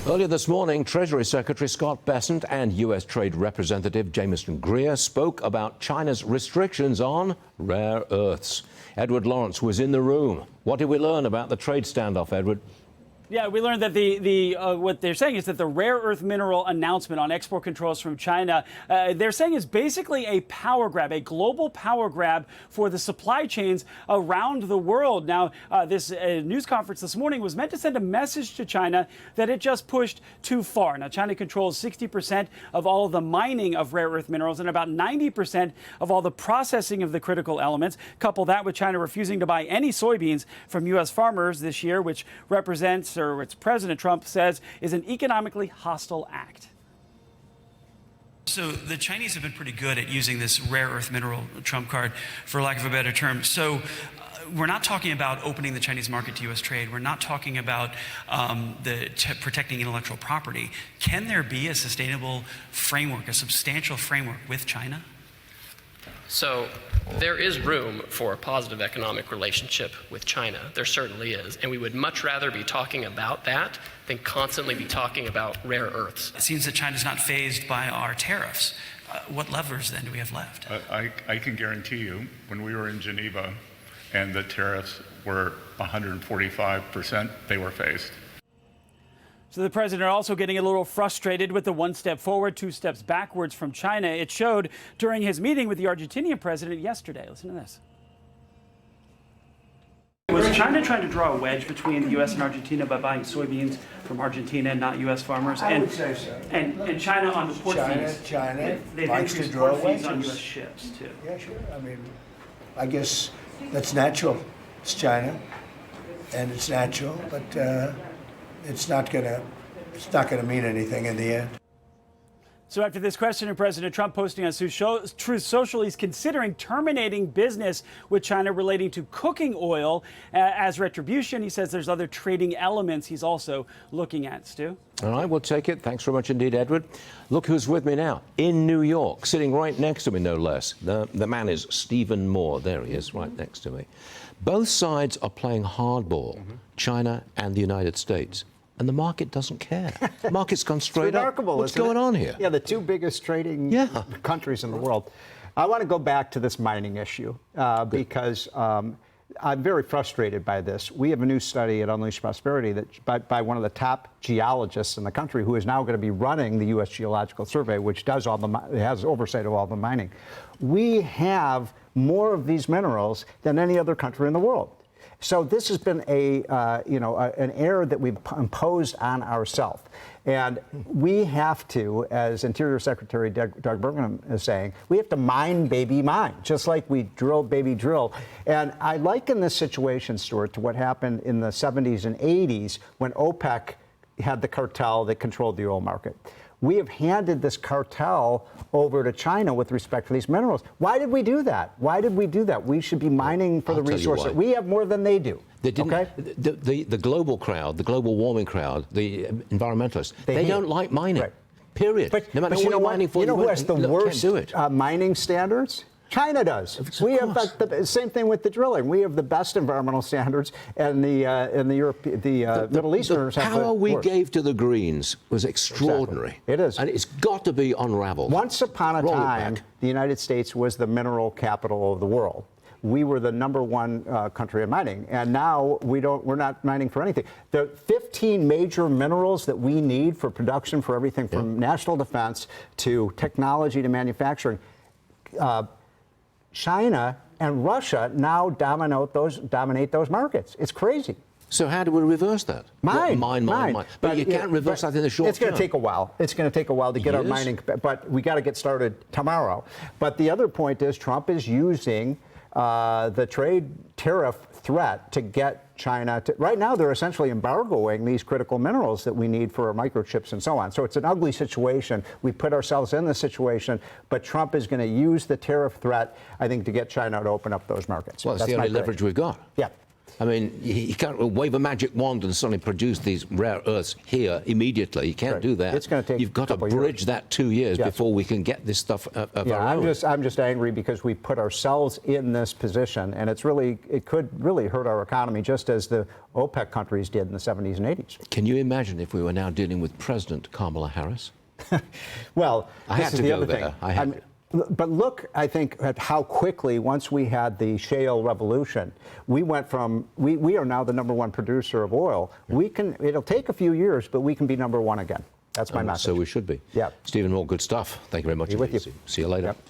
Earlier this morning, Treasury Secretary Scott Bessent and U.S. Trade Representative Jamieson Greer spoke about China's restrictions on rare earths. Edward Lawrence was in the room. What did we learn about the trade standoff, Edward? Yeah, we learned that what they're saying is that the rare earth mineral announcement on export controls from China, they're saying is basically a power grab, a global power grab for the supply chains around the world. Now, this news conference this morning was meant to send a message to China that it just pushed too far. Now, China controls 60% of all of the mining of rare earth minerals and about 90% of all the processing of the critical elements. Couple that with China refusing to buy any soybeans from U.S. farmers this year, which represents, or which President Trump says is an economically hostile act. So the Chinese have been pretty good at using this rare earth mineral trump card, for lack of a better term. So we're not talking about opening the Chinese market to U.S. trade. We're not talking about protecting intellectual property. Can there be a sustainable framework, a substantial framework with China? So there is room for a positive economic relationship with China. There certainly is. And we would much rather be talking about that than constantly be talking about rare earths. It seems that China's not fazed by our tariffs. What levers then do we have left? I can guarantee you, when we were in Geneva and the tariffs were 145%, they were phased. So the president also getting a little frustrated with the one step forward, two steps backwards from China. It showed during his meeting with the Argentinian president yesterday. Listen to this. Was China trying to draw a wedge between the U.S. and Argentina by buying soybeans from Argentina and not U.S. farmers? I would say so. And China on the port fees. China they've likes to increased draw port fees wedges on U.S. ships, too. Yeah, sure. I mean, I guess that's natural. It's China, and it's natural, but it's not gonna mean anything in the end. So after this question, President Trump posting on Truth Social, he's considering terminating business with China relating to cooking oil as retribution. He says there's other trading elements he's also looking at. Stu? All right, we'll take it. Thanks very much indeed, Edward. Look who's with me now, in New York, sitting right next to me, no less. The man is Stephen Moore. There he is, right next to me. Both sides are playing hardball, China and the United States. And the market doesn't care. The market's gone straight up. What's going on here? Yeah, the two biggest trading countries in the world. I want to go back to this mining issue because I'm very frustrated by this. We have a new study at Unleash Prosperity that by one of the top geologists in the country who is now going to be running the U.S. Geological Survey, which does has oversight of all the mining. We have more of these minerals than any other country in the world. So this has been an error that we've imposed on ourselves. And we have to, as Interior Secretary Doug Burgum is saying, we have to mine, baby, mine, just like we drill, baby, drill. And I liken this situation, Stuart, to what happened in the 70s and 80s when OPEC had the cartel that controlled the oil market. We have handed this cartel over to China with respect to these minerals. Why did we do that? Why did we do that? We should be mining for the resources. We have more than they do. They didn't, okay? The global crowd, the global warming crowd, the environmentalists, they don't like mining. Right. Period. No matter what you're mining for, you know who has the worst mining standards? China does. We have the same thing with the drilling. We have the best environmental standards, and the Middle Easterners have the power we gave to the Greens was extraordinary. Exactly. It is, and it's got to be unraveled. Once upon a time, the United States was the mineral capital of the world. We were the #1 country in mining, and now we're not mining for anything. The 15 major minerals that we need for production, for everything from national defense to technology to manufacturing. China and Russia now dominate those markets. It's crazy. So how do we reverse that? Mine. But you can't reverse that in the short term. It's going to take a while. It's going to take a while to get our mining, but we got to get started tomorrow. But the other point is Trump is using the trade tariff threat to get China to, right now they're essentially embargoing these critical minerals that we need for our microchips and so on. So it's an ugly situation. We put ourselves in this situation, but Trump is going to use the tariff threat, I think, to get China to open up those markets. Well, it's the only leverage we've got. Yeah. I mean, you can't wave a magic wand and suddenly produce these rare earths here immediately. You can't do that. It's going to take. You've got to bridge that 2 years before we can get this stuff of our own. I'm just angry because we put ourselves in this position, and it could really hurt our economy, just as the OPEC countries did in the 70s and 80s. Can you imagine if we were now dealing with President Kamala Harris? Well, I this had is to the go other there. thing. I had to. But look, I think, at how quickly, once we had the shale revolution, we went from, we are now the #1 producer of oil. It'll take a few years, but we can be #1 again. That's my message. So we should be. Yeah. Stephen Moore, good stuff. Thank you very much. Be with you. See you later. Yep.